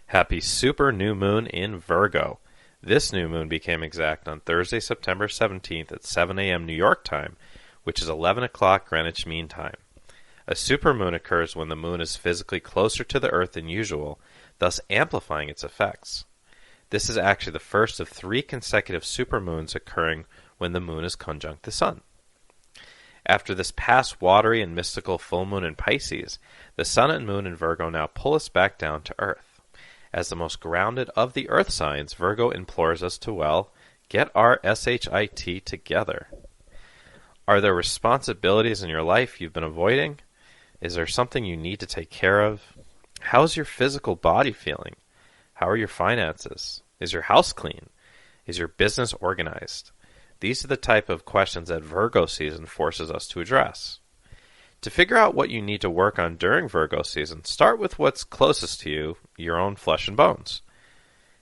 Happy super new moon in Virgo. This new moon became exact on Thursday, September 17th at 7 a.m. New York time, which is 11 o'clock Greenwich Mean Time. A supermoon occurs when the moon is physically closer to the Earth than usual, thus amplifying its effects. This is actually the first of 3 consecutive supermoons occurring when the moon is conjunct the sun. After this past watery and mystical full moon in Pisces, the sun and moon in Virgo now pull us back down to Earth. As the most grounded of the Earth signs, Virgo implores us to, well, get our SHIT together. Are there responsibilities in your life you've been avoiding? Is there something you need to take care of? How's your physical body feeling? How are your finances? Is your house clean? Is your business organized? These are the type of questions that Virgo season forces us to address. To figure out what you need to work on during Virgo season, start with what's closest to you, your own flesh and bones.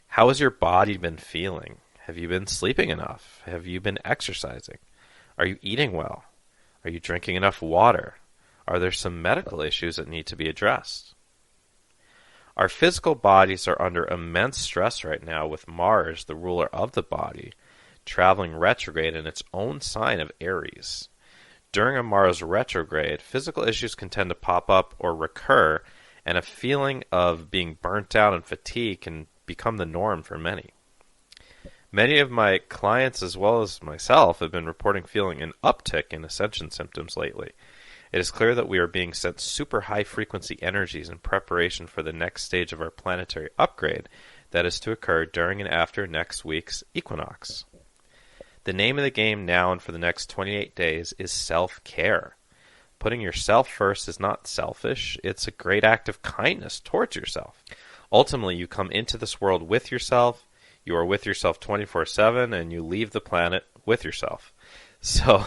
How has your body been feeling? Have you been sleeping enough? Have you been exercising? Are you eating well? Are you drinking enough water? Are there some medical issues that need to be addressed? Our physical bodies are under immense stress right now with Mars, the ruler of the body, traveling retrograde in its own sign of Aries. During a Mars retrograde, physical issues can tend to pop up or recur, and a feeling of being burnt out and fatigue can become the norm for many. Many of my clients, as well as myself, have been reporting feeling an uptick in ascension symptoms lately. It is clear that we are being sent super high-frequency energies in preparation for the next stage of our planetary upgrade that is to occur during and after next week's equinox. The name of the game now and for the next 28 days is self-care. Putting yourself first is not selfish, it's a great act of kindness towards yourself. Ultimately, you come into this world with yourself, you are with yourself 24/7, and you leave the planet with yourself. So,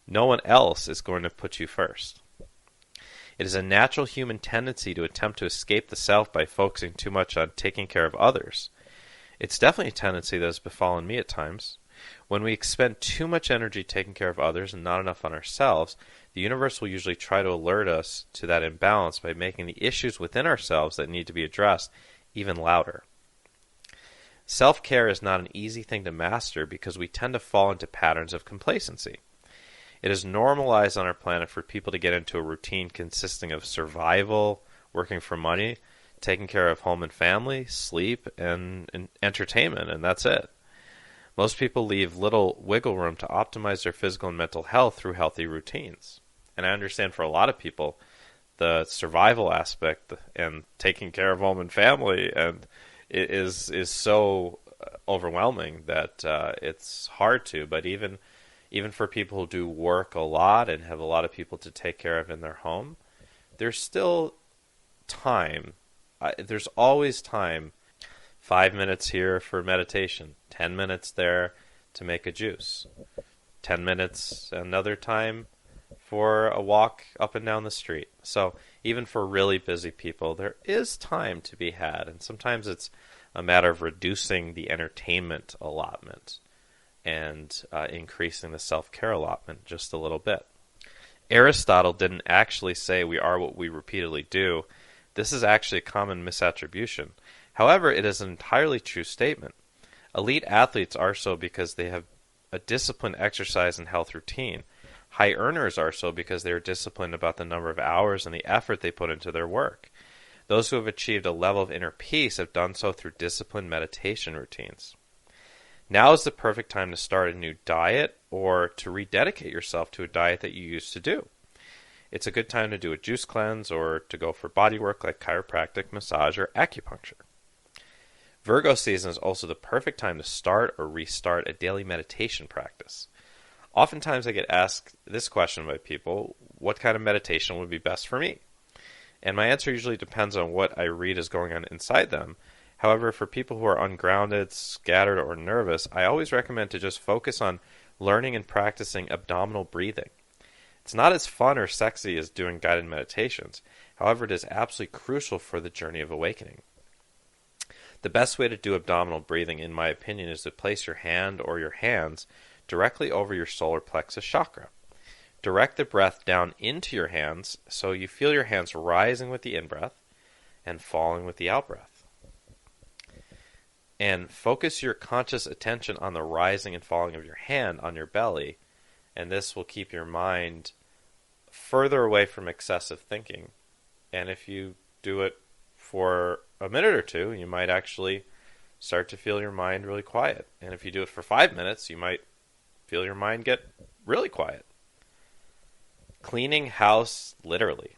no one else is going to put you first. It is a natural human tendency to attempt to escape the self by focusing too much on taking care of others. It's definitely a tendency that has befallen me at times. When we expend too much energy taking care of others and not enough on ourselves, the universe will usually try to alert us to that imbalance by making the issues within ourselves that need to be addressed even louder. Self-care is not an easy thing to master because we tend to fall into patterns of complacency. It is normalized on our planet for people to get into a routine consisting of survival, working for money, taking care of home and family, sleep, and entertainment, and that's it. Most people leave little wiggle room to optimize their physical and mental health through healthy routines. And I understand for a lot of people, the survival aspect and taking care of home and family and it is so overwhelming that it's hard to. But even for people who do work a lot and have a lot of people to take care of in their home, there's still time. There's always time. 5 minutes here for meditation, 10 minutes there to make a juice, 10 minutes another time for a walk up and down the street. So even for really busy people, there is time to be had. And sometimes it's a matter of reducing the entertainment allotment and increasing the self-care allotment just a little bit. Aristotle didn't actually say we are what we repeatedly do. This is actually a common misattribution. However, it is an entirely true statement. Elite athletes are so because they have a disciplined exercise and health routine. High earners are so because they are disciplined about the number of hours and the effort they put into their work. Those who have achieved a level of inner peace have done so through disciplined meditation routines. Now is the perfect time to start a new diet or to rededicate yourself to a diet that you used to do. It's a good time to do a juice cleanse or to go for body work like chiropractic, massage, or acupuncture. Virgo season is also the perfect time to start or restart a daily meditation practice. Oftentimes I get asked this question by people, what kind of meditation would be best for me? And my answer usually depends on what I read is going on inside them. However, for people who are ungrounded, scattered, or nervous, I always recommend to just focus on learning and practicing abdominal breathing. It's not as fun or sexy as doing guided meditations. However, it is absolutely crucial for the journey of awakening. The best way to do abdominal breathing, in my opinion, is to place your hand or your hands directly over your solar plexus chakra. Direct the breath down into your hands so you feel your hands rising with the in-breath and falling with the out-breath. And focus your conscious attention on the rising and falling of your hand on your belly, and this will keep your mind further away from excessive thinking. And if you do it for a minute or two, you might actually start to feel your mind really quiet. And if you do it for 5 minutes, you might feel your mind get really quiet. Cleaning house literally.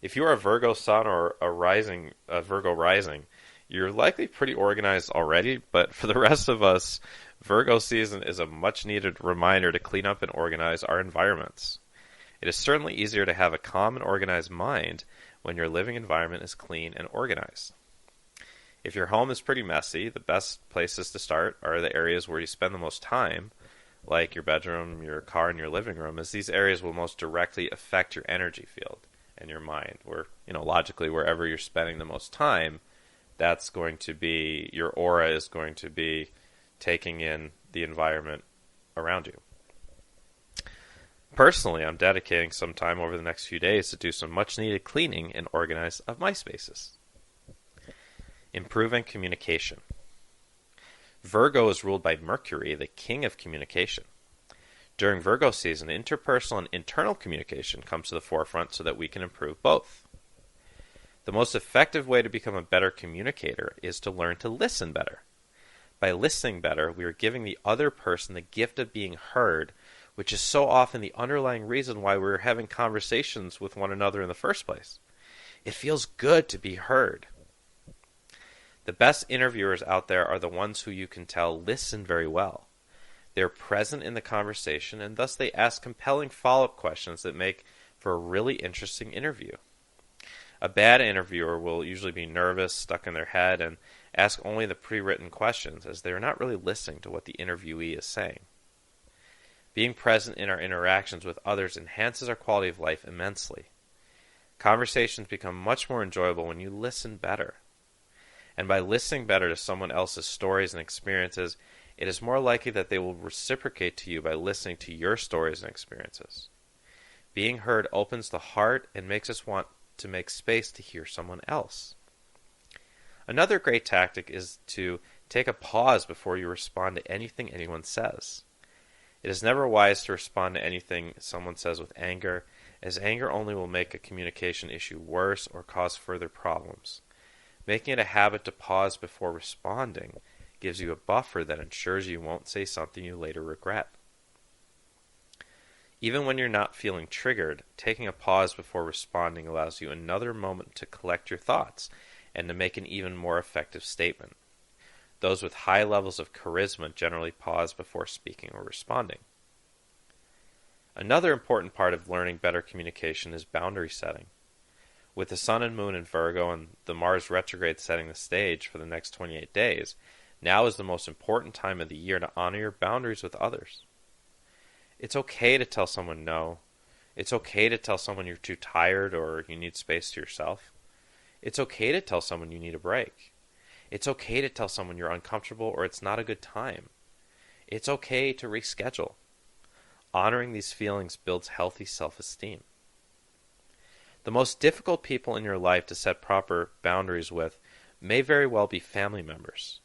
If you are a Virgo sun or a Virgo rising, you're likely pretty organized already, but for the rest of us, Virgo season is a much needed reminder to clean up and organize our environments. It is certainly easier to have a calm and organized mind when your living environment is clean and organized. If your home is pretty messy, the best places to start are the areas where you spend the most time, like your bedroom, your car, and your living room, as these areas will most directly affect your energy field and your mind. Where, logically, wherever you're spending the most time, that's going to be, your aura is going to be taking in the environment around you. Personally, I'm dedicating some time over the next few days to do some much needed cleaning and organize of my spaces. Improving communication. Virgo is ruled by Mercury, the king of communication. During Virgo season, interpersonal and internal communication comes to the forefront so that we can improve both. The most effective way to become a better communicator is to learn to listen better. By listening better, we are giving the other person the gift of being heard, which is so often the underlying reason why we're having conversations with one another in the first place. It feels good to be heard. The best interviewers out there are the ones who you can tell listen very well. They're present in the conversation, and thus they ask compelling follow-up questions that make for a really interesting interview. A bad interviewer will usually be nervous, stuck in their head, and ask only the pre-written questions, as they are not really listening to what the interviewee is saying. Being present in our interactions with others enhances our quality of life immensely. Conversations become much more enjoyable when you listen better. And by listening better to someone else's stories and experiences, it is more likely that they will reciprocate to you by listening to your stories and experiences. Being heard opens the heart and makes us want to make space to hear someone else. Another great tactic is to take a pause before you respond to anything anyone says. It is never wise to respond to anything someone says with anger, as anger only will make a communication issue worse or cause further problems. Making it a habit to pause before responding gives you a buffer that ensures you won't say something you later regret. Even when you're not feeling triggered, taking a pause before responding allows you another moment to collect your thoughts and to make an even more effective statement. Those with high levels of charisma generally pause before speaking or responding. Another important part of learning better communication is boundary setting. With the Sun and Moon in Virgo and the Mars retrograde setting the stage for the next 28 days, now is the most important time of the year to honor your boundaries with others. It's okay to tell someone no. It's okay to tell someone you're too tired or you need space to yourself. It's okay to tell someone you need a break. It's okay to tell someone you're uncomfortable or it's not a good time. It's okay to reschedule. Honoring these feelings builds healthy self-esteem. The most difficult people in your life to set proper boundaries with may very well be family members.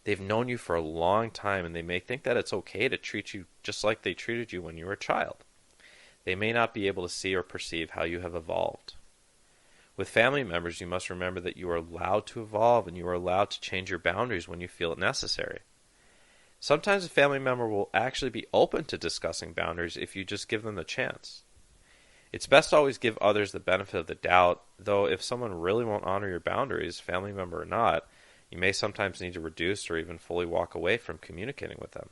They've known you for a long time and they may think that it's okay to treat you just like they treated you when you were a child. They may not be able to see or perceive how you have evolved. With family members, you must remember that you are allowed to evolve and you are allowed to change your boundaries when you feel it necessary. Sometimes a family member will actually be open to discussing boundaries if you just give them the chance. It's best to always give others the benefit of the doubt, though if someone really won't honor your boundaries, family member or not, you may sometimes need to reduce or even fully walk away from communicating with them.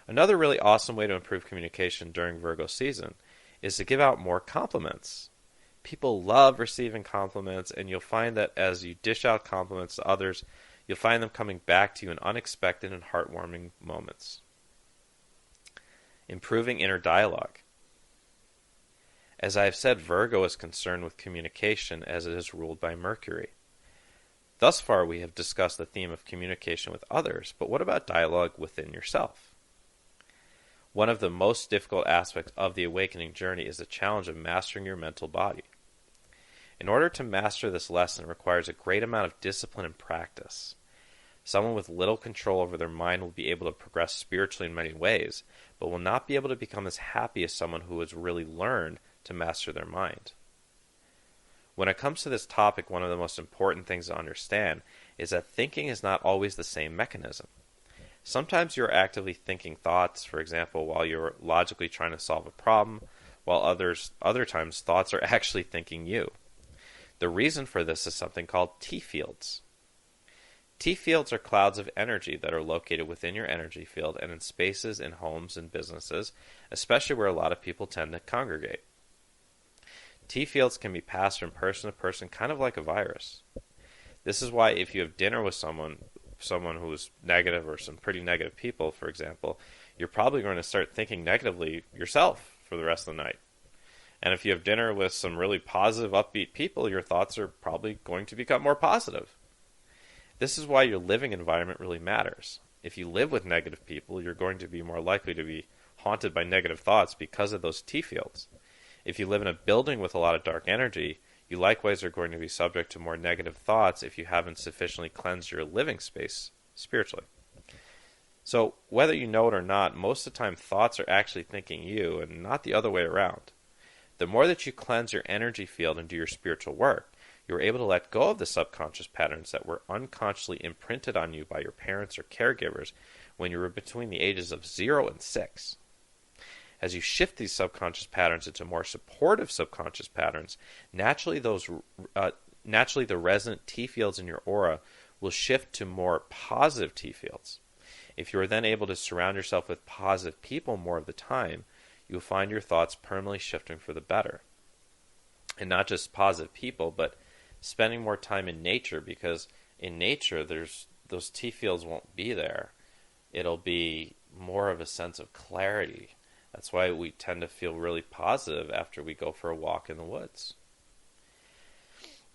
Another really awesome way to improve communication during Virgo season is to give out more compliments. People love receiving compliments, and you'll find that as you dish out compliments to others, you'll find them coming back to you in unexpected and heartwarming moments. Improving inner dialogue. As I have said, Virgo is concerned with communication as it is ruled by Mercury. Thus far, we have discussed the theme of communication with others, but what about dialogue within yourself? One of the most difficult aspects of the awakening journey is the challenge of mastering your mental body. In order to master this lesson, it requires a great amount of discipline and practice. Someone with little control over their mind will be able to progress spiritually in many ways, but will not be able to become as happy as someone who has really learned to master their mind. When it comes to this topic, one of the most important things to understand is that thinking is not always the same mechanism. Sometimes you're actively thinking thoughts, for example, while you're logically trying to solve a problem, while other times thoughts are actually thinking you. The reason for this is something called T fields. T fields are clouds of energy that are located within your energy field and in spaces in homes and businesses, especially where a lot of people tend to congregate. T fields can be passed from person to person, kind of like a virus. This is why if you have dinner with someone who's negative or some pretty negative people, for example, you're probably going to start thinking negatively yourself for the rest of the night. And if you have dinner with some really positive, upbeat people, your thoughts are probably going to become more positive. This is why your living environment really matters. If you live with negative people, you're going to be more likely to be haunted by negative thoughts because of those T fields. If you live in a building with a lot of dark energy, you likewise are going to be subject to more negative thoughts if you haven't sufficiently cleansed your living space spiritually. So, whether you know it or not, most of the time thoughts are actually thinking you and not the other way around. The more that you cleanse your energy field and do your spiritual work, you are able to let go of the subconscious patterns that were unconsciously imprinted on you by your parents or caregivers when you were between the ages of 0 and 6. As you shift these subconscious patterns into more supportive subconscious patterns, naturally the resonant T fields in your aura will shift to more positive T fields. If you are then able to surround yourself with positive people more of the time, you will find your thoughts permanently shifting for the better. And not just positive people, but spending more time in nature, because in nature those T fields won't be there. It'll be more of a sense of clarity. That's why we tend to feel really positive after we go for a walk in the woods.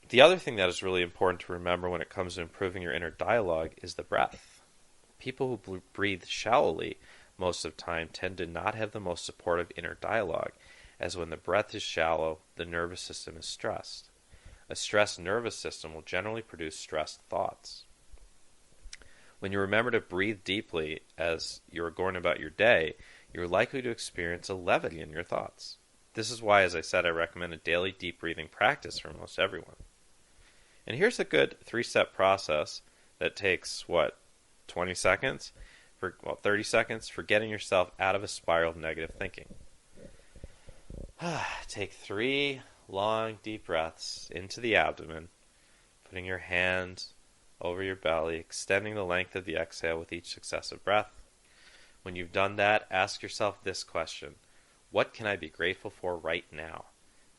The other thing that is really important to remember when it comes to improving your inner dialogue is the breath. People who breathe shallowly most of the time tend to not have the most supportive inner dialogue, as when the breath is shallow, the nervous system is stressed. A stressed nervous system will generally produce stressed thoughts. When you remember to breathe deeply as you're going about your day, you're likely to experience a levity in your thoughts. This is why, as I said, I recommend a daily deep breathing practice for most everyone. And here's a good 3-step process that takes, 20 seconds? 30 seconds for getting yourself out of a spiral of negative thinking. Take 3 long, deep breaths into the abdomen, putting your hand over your belly, extending the length of the exhale with each successive breath. When you've done that, ask yourself this question: what can I be grateful for right now?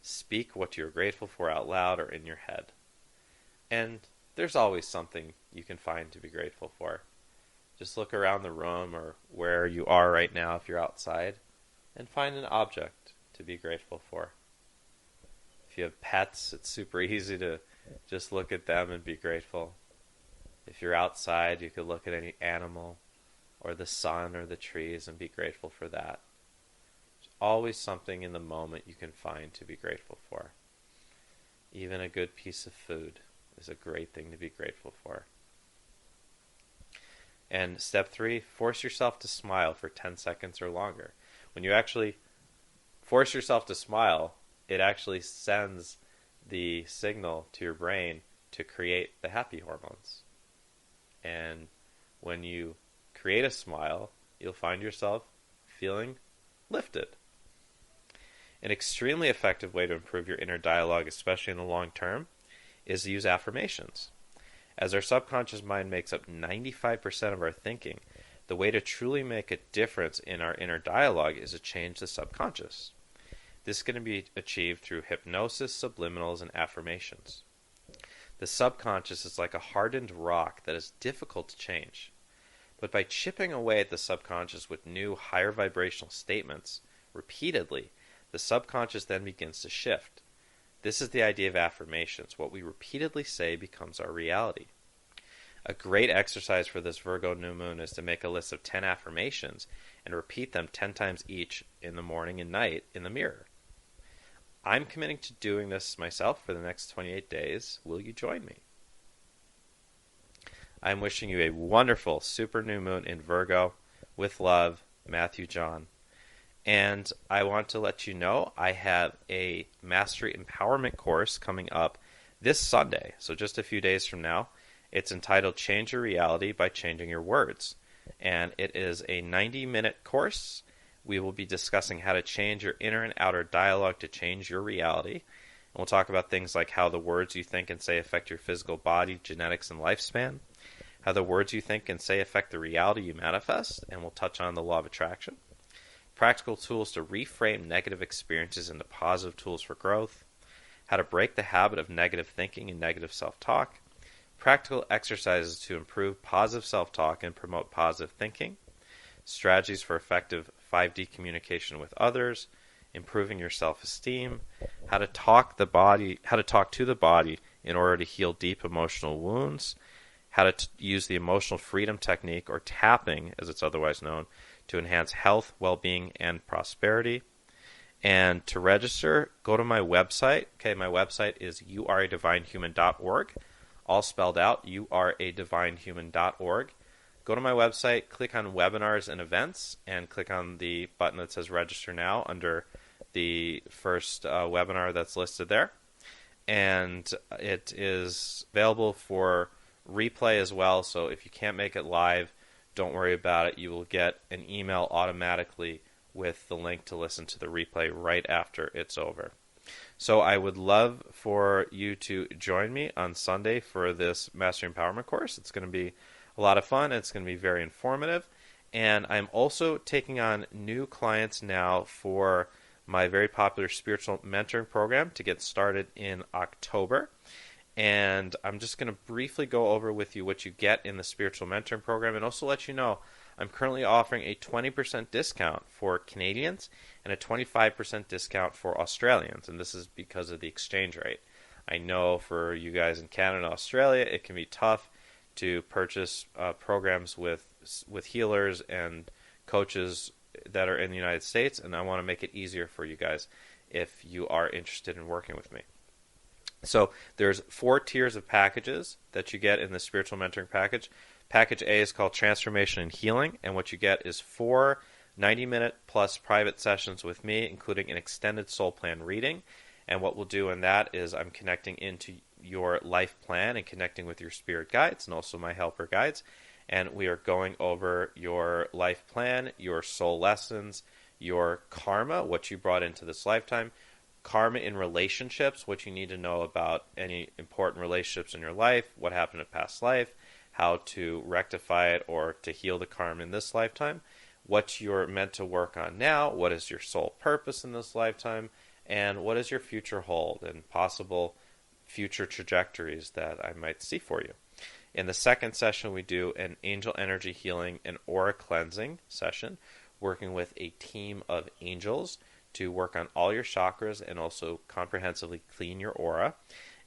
Speak what you're grateful for out loud or in your head. And there's always something you can find to be grateful for. Just look around the room or where you are right now if you're outside and find an object to be grateful for. If you have pets, it's super easy to just look at them and be grateful. If you're outside, you could look at any animal or the sun or the trees and be grateful for that. There's always something in the moment you can find to be grateful for. Even a good piece of food is a great thing to be grateful for. And step 3, force yourself to smile for 10 seconds or longer. When you actually force yourself to smile, it actually sends the signal to your brain to create the happy hormones. And when you create a smile, you'll find yourself feeling lifted. An extremely effective way to improve your inner dialogue, especially in the long term, is to use affirmations. As our subconscious mind makes up 95% of our thinking, the way to truly make a difference in our inner dialogue is to change the subconscious. This is going to be achieved through hypnosis, subliminals, and affirmations. The subconscious is like a hardened rock that is difficult to change. But by chipping away at the subconscious with new, higher vibrational statements repeatedly, the subconscious then begins to shift. This is the idea of affirmations. What we repeatedly say becomes our reality. A great exercise for this Virgo new moon is to make a list of 10 affirmations and repeat them 10 times each in the morning and night in the mirror. I'm committing to doing this myself for the next 28 days. Will you join me? I'm wishing you a wonderful super new moon in Virgo. With love, Matthew John. And I want to let you know I have a Mastery Empowerment course coming up this Sunday, so just a few days from now. It's entitled Change Your Reality by Changing Your Words. And it is a 90-minute course. We will be discussing how to change your inner and outer dialogue to change your reality. And we'll talk about things like how the words you think and say affect your physical body, genetics, and lifespan. How the words you think and say affect the reality you manifest. And we'll touch on the law of attraction. Practical tools to reframe negative experiences into positive tools for growth. How to break the habit of negative thinking and negative self-talk. Practical exercises to improve positive self-talk and promote positive thinking. Strategies for effective 5D communication with others, improving your self-esteem, how to talk to the body in order to heal deep emotional wounds, how to use the emotional freedom technique, or tapping as it's otherwise known, to enhance health, well-being, and prosperity. And to register, go to my website. Okay, my website is youaredivinehuman.org, all spelled out, youaredivinehuman.org. Go to my website, click on Webinars and Events, and click on the button that says Register Now under the first webinar that's listed there. And it is available for replay as well, so if you can't make it live, don't worry about it. You will get an email automatically with the link to listen to the replay right after it's over. So I would love for you to join me on Sunday for this Mastery Empowerment course. It's going to be a lot of fun. It's going to be very informative. And I'm also taking on new clients now for my very popular spiritual mentoring program to get started in October. And I'm just going to briefly go over with you what you get in the spiritual mentoring program, and also let you know I'm currently offering a 20% discount for Canadians and a 25% discount for Australians. And this is because of the exchange rate. I know for you guys in Canada and Australia, it can be tough to purchase programs with healers and coaches that are in the United States, and I want to make it easier for you guys if you are interested in working with me. So there's 4 tiers of packages that you get in the spiritual mentoring package. Package A is called Transformation and Healing, and what you get is 4 90-minute plus private sessions with me, including an extended soul plan reading. And what we'll do in that is I'm connecting into your life plan and connecting with your spirit guides and also my helper guides. And we are going over your life plan, your soul lessons, your karma, what you brought into this lifetime, karma in relationships, what you need to know about any important relationships in your life, what happened in past life, how to rectify it or to heal the karma in this lifetime, what you're meant to work on now, what is your soul purpose in this lifetime, and what does your future hold, and possible future trajectories that I might see for you. In the second session, we do an angel energy healing and aura cleansing session, working with a team of angels to work on all your chakras and also comprehensively clean your aura.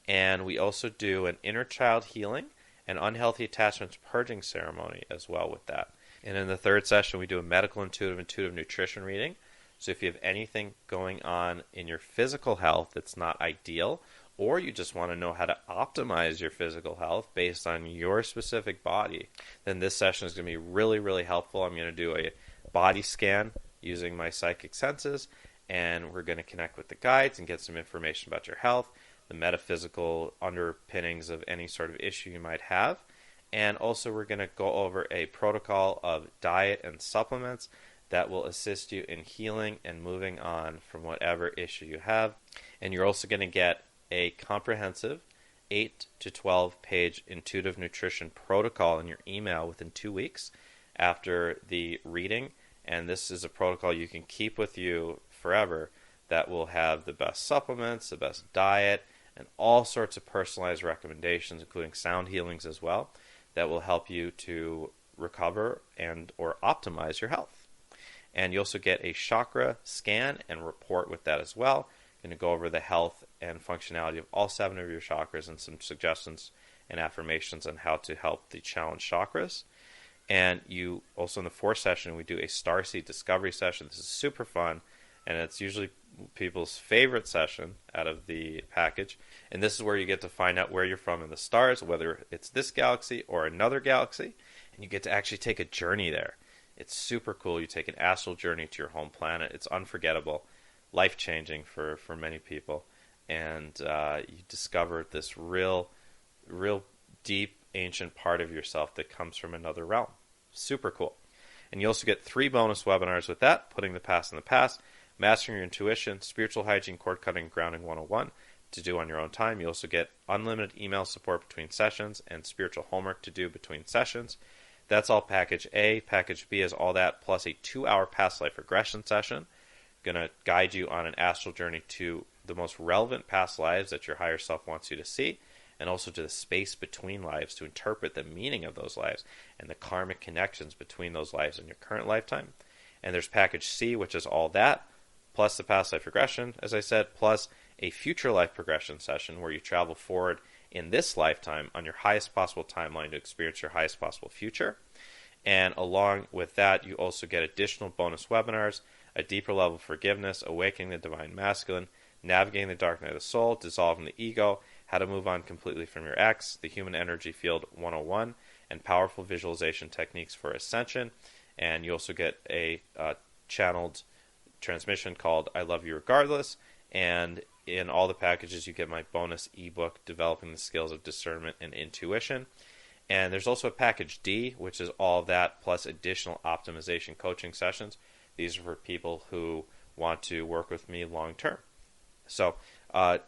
And we also do an inner child healing and unhealthy attachments purging ceremony as well with that. And in the third session, we do a medical intuitive nutrition reading. So if you have anything going on in your physical health that's not ideal, or you just want to know how to optimize your physical health based on your specific body, then this session is going to be really, really helpful. I'm going to do a body scan using my psychic senses, and we're going to connect with the guides and get some information about your health, the metaphysical underpinnings of any sort of issue you might have. And also we're going to go over a protocol of diet and supplements that will assist you in healing and moving on from whatever issue you have. And you're also going to get a comprehensive 8 to 12 page intuitive nutrition protocol in your email within 2 weeks after the reading. And this is a protocol you can keep with you forever that will have the best supplements, the best diet, and all sorts of personalized recommendations, including sound healings as well, that will help you to recover and or optimize your health. And you also get a chakra scan and report with that as well. Going to go over the health and functionality of all 7 of your chakras and some suggestions and affirmations on how to help the challenged chakras. And you also in the 4th session, we do a Starseed discovery session. This is super fun. and it's usually people's favorite session out of the package. And this is where you get to find out where you're from in the stars, whether it's this galaxy or another galaxy, and you get to actually take a journey there. It's super cool. You take an astral journey to your home planet. It's unforgettable, life-changing for many people. And you discover this real deep, ancient part of yourself that comes from another realm. Super cool. And you also get 3 bonus webinars with that: Putting the Past in the Past, Mastering Your Intuition, Spiritual Hygiene, Cord Cutting, Grounding 101 to do on your own time. You also get unlimited email support between sessions and spiritual homework to do between sessions. That's all package A. Package B is all that plus a 2-hour past life regression session. Going to guide you on an astral journey to the most relevant past lives that your higher self wants you to see, and also to the space between lives to interpret the meaning of those lives and the karmic connections between those lives in your current lifetime. And there's package C, which is all that, plus the past life regression, as I said, plus a future life progression session where you travel forward in this lifetime on your highest possible timeline to experience your highest possible future. And along with that, you also get additional bonus webinars: A Deeper Level of Forgiveness, Awakening the Divine Masculine, Navigating the Dark Night of the Soul, Dissolving the Ego, How to Move On Completely from Your Ex, The Human Energy Field 101, and Powerful Visualization Techniques for Ascension. And you also get a channeled transmission called I Love You Regardless. And in all the packages, you get my bonus ebook, Developing the Skills of Discernment and Intuition. And there's also a package D, which is all of that, plus additional optimization coaching sessions. These are for people who want to work with me long term. So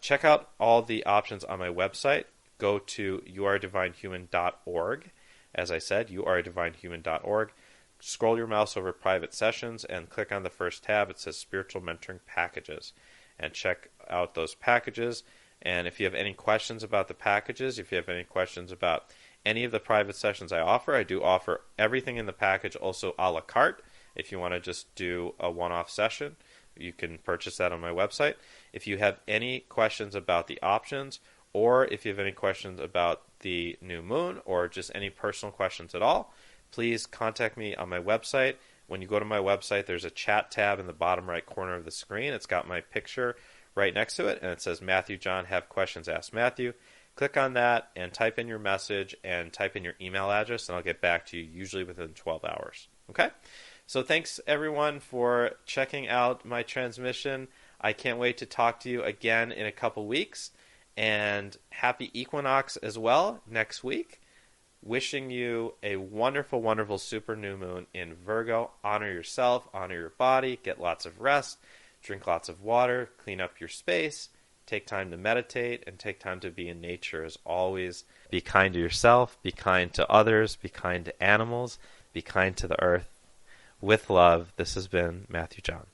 check out all the options on my website. Go to youaredivinehuman.org. As I said, youaredivinehuman.org. Scroll your mouse over private sessions and click on the first tab. It says Spiritual Mentoring Packages. And check out those packages. And if you have any questions about the packages, if you have any questions about any of the private sessions I offer, I do offer everything in the package also a la carte. If you want to just do a one-off session, you can purchase that on my website. If you have any questions about the options, or if you have any questions about the new moon, or just any personal questions at all, please contact me on my website. When you go to my website, there's a chat tab in the bottom right corner of the screen. It's got my picture right next to it, and it says Matthew John, have questions, ask Matthew. Click on that and type in your message and type in your email address, and I'll get back to you usually within 12 hours. Okay? So thanks, everyone, for checking out my transmission. I can't wait to talk to you again in a couple weeks. And happy equinox as well next week. Wishing you a wonderful, wonderful super new moon in Virgo. Honor yourself, honor your body, get lots of rest, drink lots of water, clean up your space. Take time to meditate and take time to be in nature as always. Be kind to yourself, be kind to others, be kind to animals, be kind to the earth. With love, this has been Matthew John.